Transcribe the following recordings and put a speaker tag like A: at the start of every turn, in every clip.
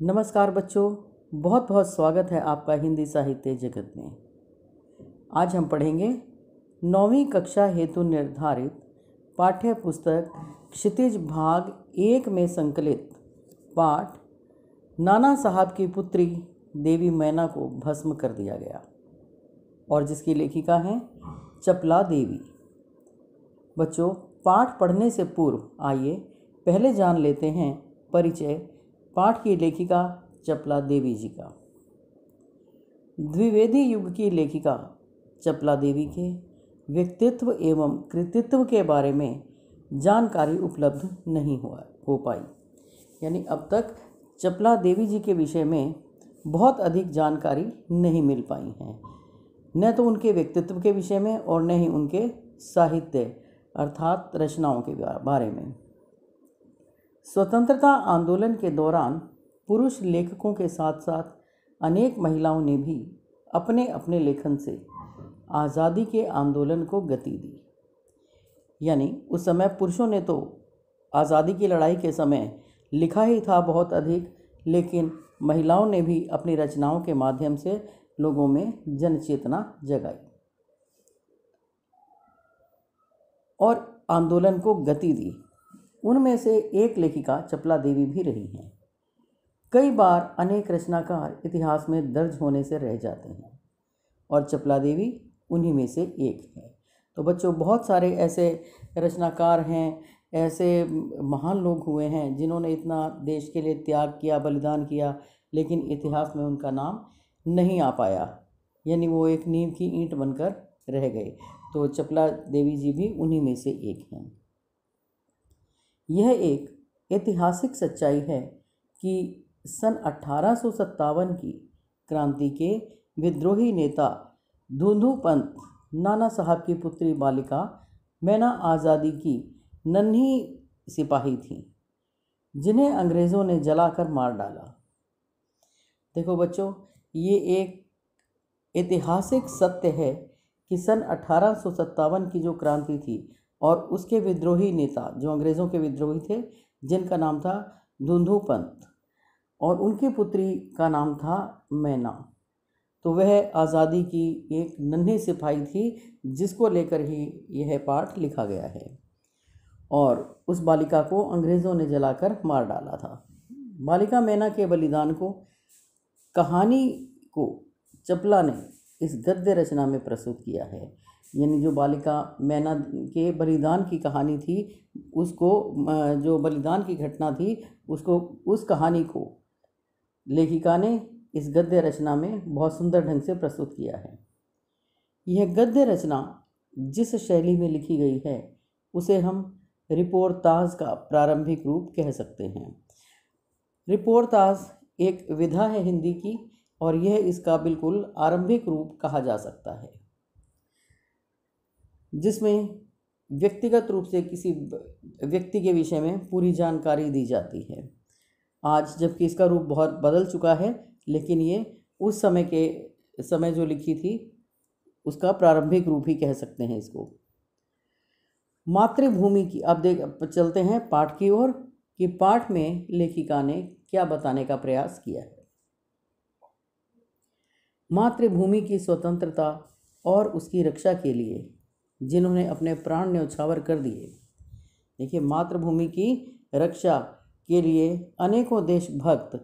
A: नमस्कार बच्चों, बहुत बहुत स्वागत है आपका हिंदी साहित्य जगत में। आज हम पढ़ेंगे 9वीं कक्षा हेतु निर्धारित पाठ्य पुस्तक क्षितिज भाग 1 में संकलित पाठ नाना साहब की पुत्री देवी मैना को भस्म कर दिया गया और जिसकी लेखिका हैं चपला देवी। बच्चों, पाठ पढ़ने से पूर्व आइए पहले जान लेते हैं परिचय पाठ की लेखिका चपला देवी जी का। द्विवेदी युग की लेखिका चपला देवी के व्यक्तित्व एवं कृतित्व के बारे में जानकारी उपलब्ध नहीं हो पाई, यानी अब तक चपला देवी जी के विषय में बहुत अधिक जानकारी नहीं मिल पाई है, न तो उनके व्यक्तित्व के विषय में और न ही उनके साहित्य अर्थात रचनाओं के बारे में। स्वतंत्रता आंदोलन के दौरान पुरुष लेखकों के साथ साथ अनेक महिलाओं ने भी अपने अपने लेखन से आज़ादी के आंदोलन को गति दी। यानी उस समय पुरुषों ने तो आज़ादी की लड़ाई के समय लिखा ही था बहुत अधिक, लेकिन महिलाओं ने भी अपनी रचनाओं के माध्यम से लोगों में जन चेतना जगाई और आंदोलन को गति दी। उनमें से एक लेखिका चपला देवी भी रही हैं। कई बार अनेक रचनाकार इतिहास में दर्ज होने से रह जाते हैं और चपला देवी उन्हीं में से एक है। तो बच्चों, बहुत सारे ऐसे रचनाकार हैं, ऐसे महान लोग हुए हैं जिन्होंने इतना देश के लिए त्याग किया, बलिदान किया, लेकिन इतिहास में उनका नाम नहीं आ पाया, यानी वो एक नींव की ईंट बनकर रह गए। तो चपला देवी जी भी उन्हीं में से एक हैं। यह एक ऐतिहासिक सच्चाई है कि सन 1857 की क्रांति के विद्रोही नेता धुंधु पंत नाना साहब की पुत्री बालिका मैना आज़ादी की नन्ही सिपाही थी, जिन्हें अंग्रेज़ों ने जलाकर मार डाला। देखो बच्चों, ये एक ऐतिहासिक सत्य है कि सन 1857 की जो क्रांति थी और उसके विद्रोही नेता जो अंग्रेज़ों के विद्रोही थे, जिनका नाम था धुंधु पंत और उनकी पुत्री का नाम था मैना, तो वह आज़ादी की एक नन्ही सिपाही थी, जिसको लेकर ही यह पाठ लिखा गया है। और उस बालिका को अंग्रेज़ों ने जलाकर मार डाला था। बालिका मैना के बलिदान को कहानी को चपला ने इस गद्य रचना में प्रस्तुत किया है। यानी जो बालिका मैना के बलिदान की कहानी थी, उसको जो बलिदान की घटना थी, उसको उस कहानी को लेखिका ने इस गद्य रचना में बहुत सुंदर ढंग से प्रस्तुत किया है। यह गद्य रचना जिस शैली में लिखी गई है उसे हम रिपोर्ताज का प्रारंभिक रूप कह सकते हैं। रिपोर्ताज एक विधा है हिंदी की और यह इसका बिल्कुल आरंभिक रूप कहा जा सकता है, जिसमें व्यक्तिगत रूप से किसी व्यक्ति के विषय में पूरी जानकारी दी जाती है। आज जबकि इसका रूप बहुत बदल चुका है, लेकिन ये उस समय जो लिखी थी उसका प्रारंभिक रूप ही कह सकते हैं इसको। मातृभूमि की अब चलते हैं पाठ की ओर कि पाठ में लेखिका ने क्या बताने का प्रयास किया है। मातृभूमि की स्वतंत्रता और उसकी रक्षा के लिए जिन्होंने अपने प्राण न्यौछावर कर दिए। देखिए, मातृभूमि की रक्षा के लिए अनेकों देशभक्त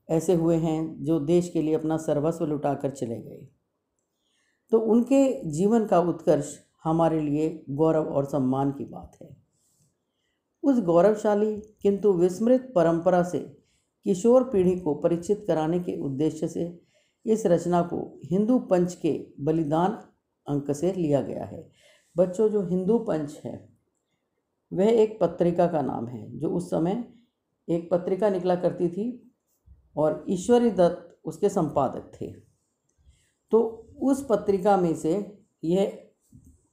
A: ऐसे हुए हैं जो देश के लिए अपना सर्वस्व लुटाकर चले गए। तो उनके जीवन का उत्कर्ष हमारे लिए गौरव और सम्मान की बात है। उस गौरवशाली किंतु विस्मृत परंपरा से किशोर पीढ़ी को परिचित कराने के उद्देश्य से इस रचना को हिंदू पंच के बलिदान अंक से लिया गया है। बच्चों, जो हिंदू पंच है वह एक पत्रिका का नाम है, जो उस समय एक पत्रिका निकला करती थी और ईश्वरी दत्त उसके संपादक थे। तो उस पत्रिका में से यह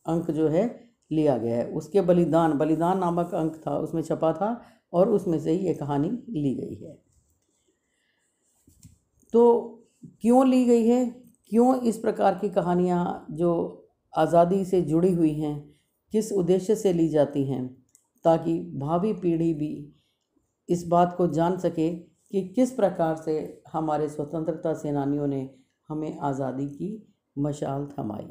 A: अंक जो है लिया गया है। उसके बलिदान नामक अंक था, उसमें छपा था और उसमें से ही ये कहानी ली गई है। तो क्यों ली गई है, क्यों इस प्रकार की कहानियाँ जो आज़ादी से जुड़ी हुई हैं, किस उद्देश्य से ली जाती हैं, ताकि भावी पीढ़ी भी इस बात को जान सके कि किस प्रकार से हमारे स्वतंत्रता सेनानियों ने हमें आज़ादी की मशाल थमाई।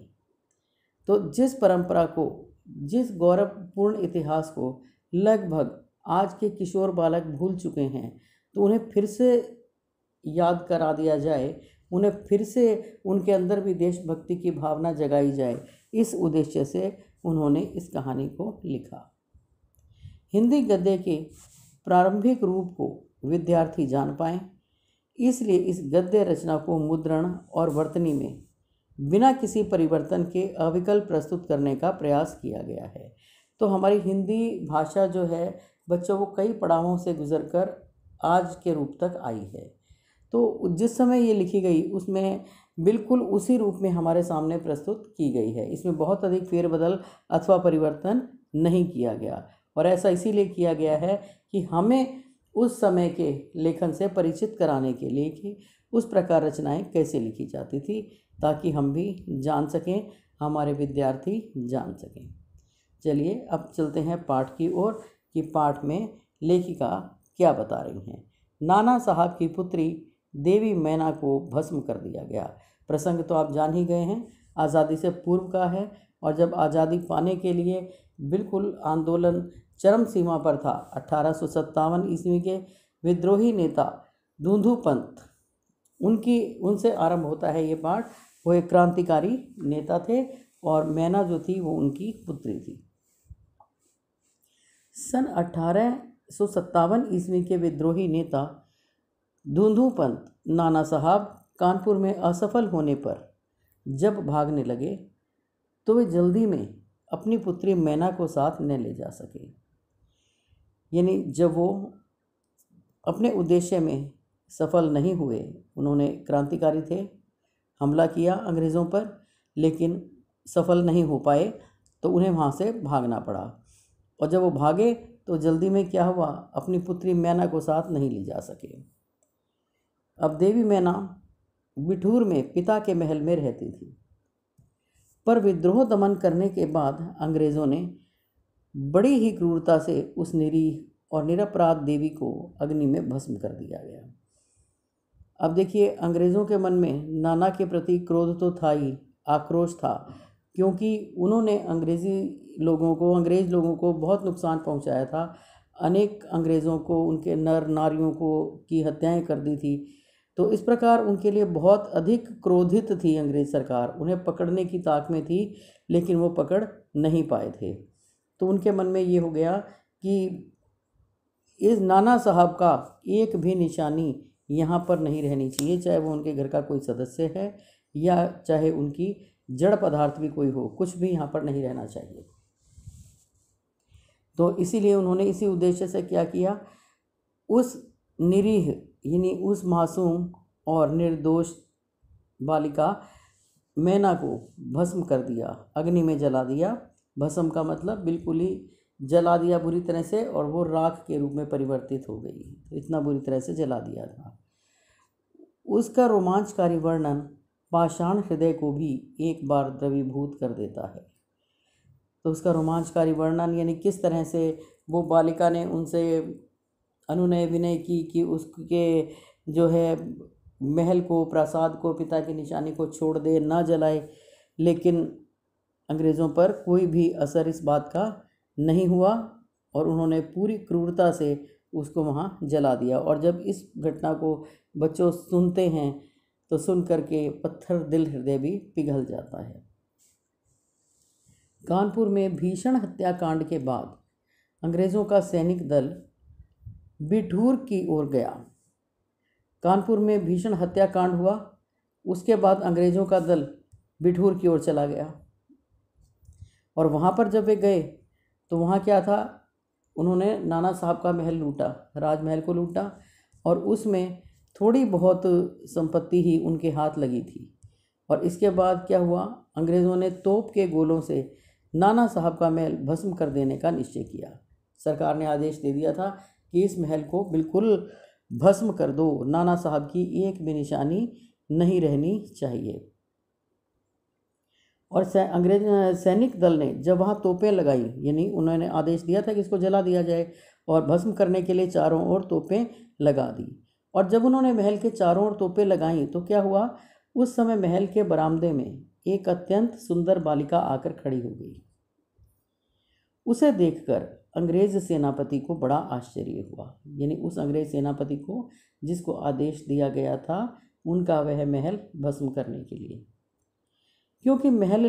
A: तो जिस परंपरा को, जिस गौरवपूर्ण इतिहास को लगभग आज के किशोर बालक भूल चुके हैं, तो उन्हें फिर से याद करा दिया जाए, उन्हें फिर से उनके अंदर भी देशभक्ति की भावना जगाई जाए, इस उद्देश्य से उन्होंने इस कहानी को लिखा। हिंदी गद्य के प्रारंभिक रूप को विद्यार्थी जान पाएं, इसलिए इस गद्य रचना को मुद्रण और वर्तनी में बिना किसी परिवर्तन के अविकल प्रस्तुत करने का प्रयास किया गया है। तो हमारी हिंदी भाषा जो है बच्चों को कई पड़ावों से गुजरकर आज के रूप तक आई है। तो जिस समय ये लिखी गई उसमें बिल्कुल उसी रूप में हमारे सामने प्रस्तुत की गई है। इसमें बहुत अधिक फेरबदल अथवा परिवर्तन नहीं किया गया, और ऐसा इसीलिए किया गया है कि हमें उस समय के लेखन से परिचित कराने के लिए कि उस प्रकार रचनाएं कैसे लिखी जाती थी, ताकि हम भी जान सकें, हमारे विद्यार्थी जान सकें। चलिए अब चलते हैं पाठ की ओर कि पाठ में लेखिका क्या बता रही हैं। नाना साहब की पुत्री देवी मैना को भस्म कर दिया गया। प्रसंग तो आप जान ही गए हैं, आज़ादी से पूर्व का है, और जब आज़ादी पाने के लिए बिल्कुल आंदोलन चरम सीमा पर था, 1857 ईस्वी के विद्रोही नेता धूंधू पंत, उनसे आरंभ होता है ये पाठ। वो एक क्रांतिकारी नेता थे और मैना जो थी वो उनकी पुत्री थी। सन 1857 ईस्वी के विद्रोही नेता धूंधू पंत नाना साहब कानपुर में असफल होने पर जब भागने लगे, तो वे जल्दी में अपनी पुत्री मैना को साथ न ले जा सके। यानी जब वो अपने उद्देश्य में सफल नहीं हुए, उन्होंने क्रांतिकारी थे, हमला किया अंग्रेज़ों पर, लेकिन सफल नहीं हो पाए, तो उन्हें वहाँ से भागना पड़ा। और जब वो भागे तो जल्दी में क्या हुआ, अपनी पुत्री मैना को साथ नहीं ले जा सके। अब देवी मैना बिठूर में पिता के महल में रहती थी, पर विद्रोह दमन करने के बाद अंग्रेज़ों ने बड़ी ही क्रूरता से उस निरीह और निरपराध देवी को अग्नि में भस्म कर दिया गया। अब देखिए, अंग्रेज़ों के मन में नाना के प्रति क्रोध तो था ही, आक्रोश था, क्योंकि उन्होंने अंग्रेज़ लोगों को बहुत नुकसान पहुंचाया था। अनेक अंग्रेज़ों को, उनके नर नारियों को की हत्याएं कर दी थी। तो इस प्रकार उनके लिए बहुत अधिक क्रोधित थी अंग्रेज़ सरकार, उन्हें पकड़ने की ताक में थी, लेकिन वो पकड़ नहीं पाए थे। तो उनके मन में ये हो गया कि इस नाना साहब का एक भी निशानी यहाँ पर नहीं रहनी चाहिए, चाहे वो उनके घर का कोई सदस्य है या चाहे उनकी जड़ पदार्थ भी कोई हो, कुछ भी यहाँ पर नहीं रहना चाहिए। तो इसीलिए उन्होंने इसी उद्देश्य से क्या किया, उस निरीह यानी उस मासूम और निर्दोष बालिका मैना को भस्म कर दिया, अग्नि में जला दिया। भस्म का मतलब बिल्कुल ही जला दिया बुरी तरह से, और वो राख के रूप में परिवर्तित हो गई। तो इतना बुरी तरह से जला दिया था। उसका रोमांचकारी वर्णन पाषाण हृदय को भी एक बार द्रवीभूत कर देता है। तो उसका रोमांचकारी वर्णन यानी किस तरह से वो बालिका ने उनसे अनुनय विनय की कि उसके जो है महल को, प्रासाद को, पिता की निशानी को छोड़ दे, ना जलाए, लेकिन अंग्रेज़ों पर कोई भी असर इस बात का नहीं हुआ और उन्होंने पूरी क्रूरता से उसको वहाँ जला दिया। और जब इस घटना को बच्चों सुनते हैं तो सुन करके पत्थर दिल हृदय भी पिघल जाता है। कानपुर में भीषण हत्याकांड के बाद अंग्रेज़ों का सैनिक दल बिठूर की ओर गया। कानपुर में भीषण हत्याकांड हुआ, उसके बाद अंग्रेज़ों का दल बिठूर की ओर चला गया। और वहाँ पर जब वे गए तो वहाँ क्या था, उन्होंने नाना साहब का महल लूटा, राजमहल को लूटा, और उसमें थोड़ी बहुत संपत्ति ही उनके हाथ लगी थी। और इसके बाद क्या हुआ, अंग्रेज़ों ने तोप के गोलों से नाना साहब का महल भस्म कर देने का निश्चय किया। सरकार ने आदेश दे दिया था कि इस महल को बिल्कुल भस्म कर दो, नाना साहब की एक भी निशानी नहीं रहनी चाहिए। और अंग्रेज सैनिक दल ने जब वहाँ तोपें लगाई, यानी उन्होंने आदेश दिया था कि इसको जला दिया जाए, और भस्म करने के लिए चारों ओर तोपें लगा दी। और जब उन्होंने महल के चारों ओर तोपें लगाईं तो क्या हुआ, उस समय महल के बरामदे में एक अत्यंत सुंदर बालिका आकर खड़ी हो गई। उसे देखकर अंग्रेज सेनापति को बड़ा आश्चर्य हुआ, यानी उस अंग्रेज सेनापति को जिसको आदेश दिया गया था उनका वह महल भस्म करने के लिए, क्योंकि महल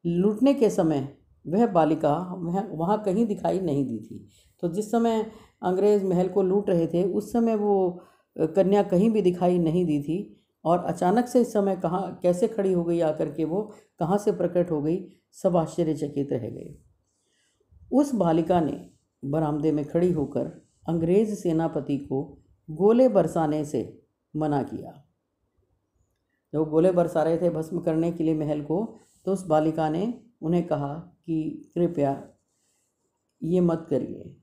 A: लूटने के समय वह बालिका वहाँ कहीं दिखाई नहीं दी थी। तो जिस समय अंग्रेज महल को लूट रहे थे उस समय वो कन्या कहीं भी दिखाई नहीं दी थी, और अचानक से इस समय कहाँ कैसे खड़ी हो गई आकर के, वो कहाँ से प्रकट हो गई, सब आश्चर्यचकित रह गए। उस बालिका ने बरामदे में खड़ी होकर अंग्रेज सेनापति को गोले बरसाने से मना किया। जब वो गोले बरसा रहे थे भस्म करने के लिए महल को, तो उस बालिका ने उन्हें कहा कि कृपया ये मत करिए,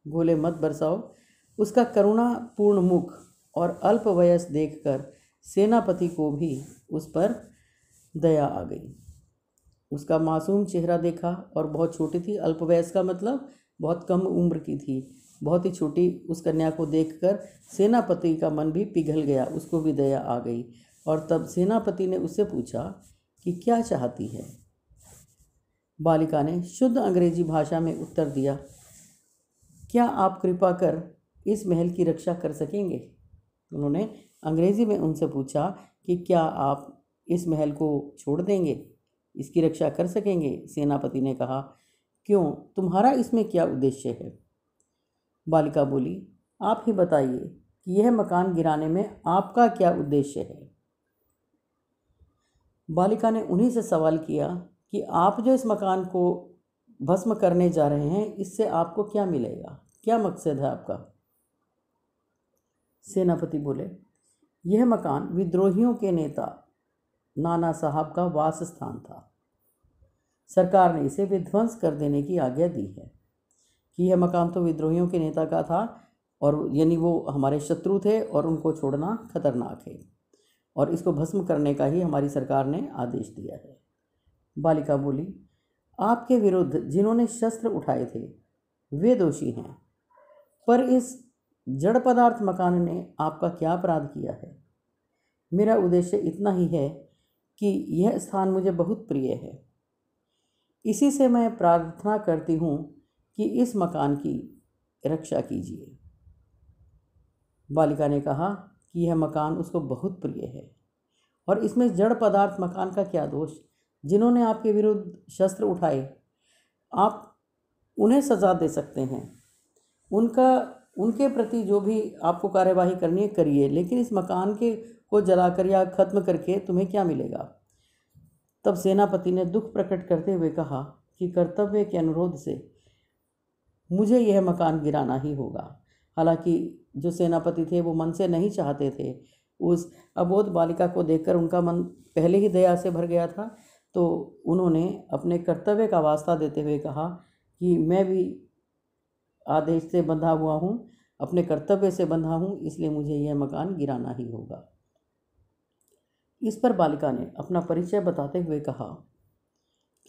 A: गोले मत बरसाओ। उसका करुणापूर्ण मुख और अल्प वयस देखकर सेनापति को भी उस पर दया आ गई। उसका मासूम चेहरा देखा और बहुत छोटी थी, अल्प वयस का मतलब बहुत कम उम्र की थी, बहुत ही छोटी उस कन्या को देखकर सेनापति का मन भी पिघल गया, उसको भी दया आ गई। और तब सेनापति ने उससे पूछा कि क्या चाहती है। बालिका ने शुद्ध अंग्रेजी भाषा में उत्तर दिया, क्या आप कृपा कर इस महल की रक्षा कर सकेंगे। उन्होंने अंग्रेजी में उनसे पूछा कि क्या आप इस महल को छोड़ देंगे, इसकी रक्षा कर सकेंगे। सेनापति ने कहा, क्यों, तुम्हारा इसमें क्या उद्देश्य है। बालिका बोली, आप ही बताइए कि यह मकान गिराने में आपका क्या उद्देश्य है। बालिका ने उन्हीं से सवाल किया कि आप जो इस मकान को भस्म करने जा रहे हैं, इससे आपको क्या मिलेगा, क्या मकसद है आपका। सेनापति बोले, यह मकान विद्रोहियों के नेता नाना साहब का वास स्थान था। सरकार ने इसे विध्वंस कर देने की आज्ञा दी है। कि यह मकान तो विद्रोहियों के नेता का था, और यानी वो हमारे शत्रु थे और उनको छोड़ना खतरनाक है, और इसको भस्म करने का ही हमारी सरकार ने आदेश दिया है। बालिका बोली, आपके विरुद्ध जिन्होंने शस्त्र उठाए थे वे दोषी हैं, पर इस जड़ पदार्थ मकान ने आपका क्या अपराध किया है। मेरा उद्देश्य इतना ही है कि यह स्थान मुझे बहुत प्रिय है, इसी से मैं प्रार्थना करती हूँ कि इस मकान की रक्षा कीजिए। बालिका ने कहा कि यह मकान उसको बहुत प्रिय है, और इसमें जड़ पदार्थ मकान का क्या दोष। जिन्होंने आपके विरुद्ध शस्त्र उठाए, आप उन्हें सज़ा दे सकते हैं, उनके प्रति जो भी आपको कार्यवाही करनी है करिए, लेकिन इस मकान को जलाकर या ख़त्म करके तुम्हें क्या मिलेगा। तब सेनापति ने दुख प्रकट करते हुए कहा कि कर्तव्य के अनुरोध से मुझे यह मकान गिराना ही होगा। हालांकि जो सेनापति थे वो मन से नहीं चाहते थे। उस अबोध बालिका को देखकर उनका मन पहले ही दया से भर गया था, तो उन्होंने अपने कर्तव्य का वास्ता देते हुए कहा कि मैं भी आदेश से बंधा हुआ हूँ, अपने कर्तव्य से बंधा हूँ, इसलिए मुझे यह मकान गिराना ही होगा। इस पर बालिका ने अपना परिचय बताते हुए कहा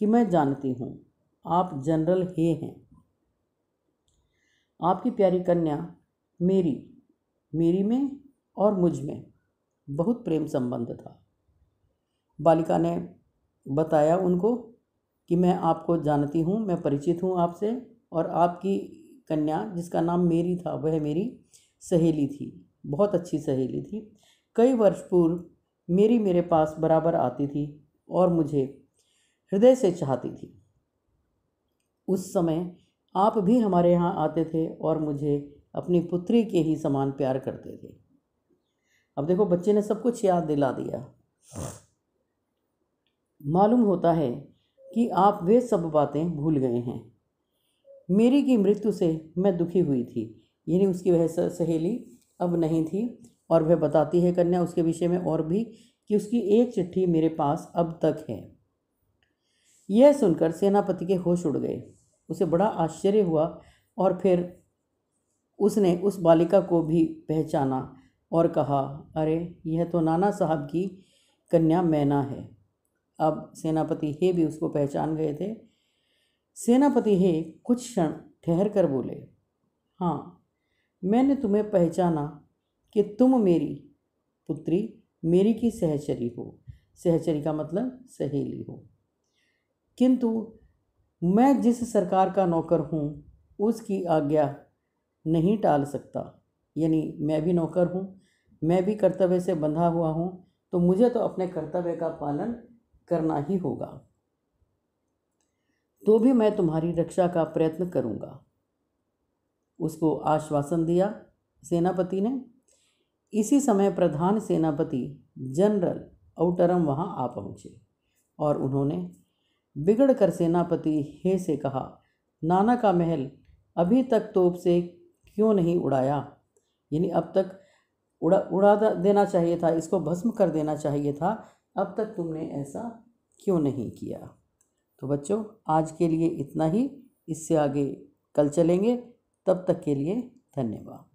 A: कि मैं जानती हूँ आप जनरल हे हैं। आपकी प्यारी कन्या मेरी में और मुझ में बहुत प्रेम संबंध था। बालिका ने बताया उनको कि मैं आपको जानती हूँ, मैं परिचित हूँ आपसे, और आपकी कन्या जिसका नाम मेरी था वह मेरी सहेली थी, बहुत अच्छी सहेली थी। कई वर्ष पूर्व मेरे पास बराबर आती थी और मुझे हृदय से चाहती थी। उस समय आप भी हमारे यहाँ आते थे और मुझे अपनी पुत्री के ही समान प्यार करते थे। अब देखो, बच्चे ने सब कुछ याद दिला दिया। मालूम होता है कि आप वे सब बातें भूल गए हैं। मेरी की मृत्यु से मैं दुखी हुई थी, यानी उसकी वह सहेली अब नहीं थी, और वह बताती है कन्या उसके विषय में और भी कि उसकी एक चिट्ठी मेरे पास अब तक है। यह सुनकर सेनापति के होश उड़ गए। उसे बड़ा आश्चर्य हुआ, और फिर उसने उस बालिका को भी पहचाना और कहा, अरे यह तो नाना साहब की कन्या मैना है। अब सेनापति हे भी उसको पहचान गए थे। सेनापति हे कुछ क्षण ठहर कर बोले, हाँ, मैंने तुम्हें पहचाना कि तुम मेरी पुत्री मेरी की सहचरी हो। सहचरी का मतलब सहेली हो। किंतु मैं जिस सरकार का नौकर हूँ उसकी आज्ञा नहीं टाल सकता। यानी मैं भी नौकर हूँ, मैं भी कर्तव्य से बंधा हुआ हूँ, तो मुझे तो अपने कर्तव्य का पालन करना ही होगा। तो भी मैं तुम्हारी रक्षा का प्रयत्न करूँगा। उसको आश्वासन दिया सेनापति ने। इसी समय प्रधान सेनापति जनरल औटरम वहाँ आ पहुँचे और उन्होंने बिगड़ कर सेनापति हे से कहा, नाना का महल अभी तक तोप से क्यों नहीं उड़ाया? यानी अब तक उड़ा देना चाहिए था, इसको भस्म कर देना चाहिए था, अब तक तुमने ऐसा क्यों नहीं किया? तो बच्चों, आज के लिए इतना ही। इससे आगे कल चलेंगे। तब तक के लिए धन्यवाद।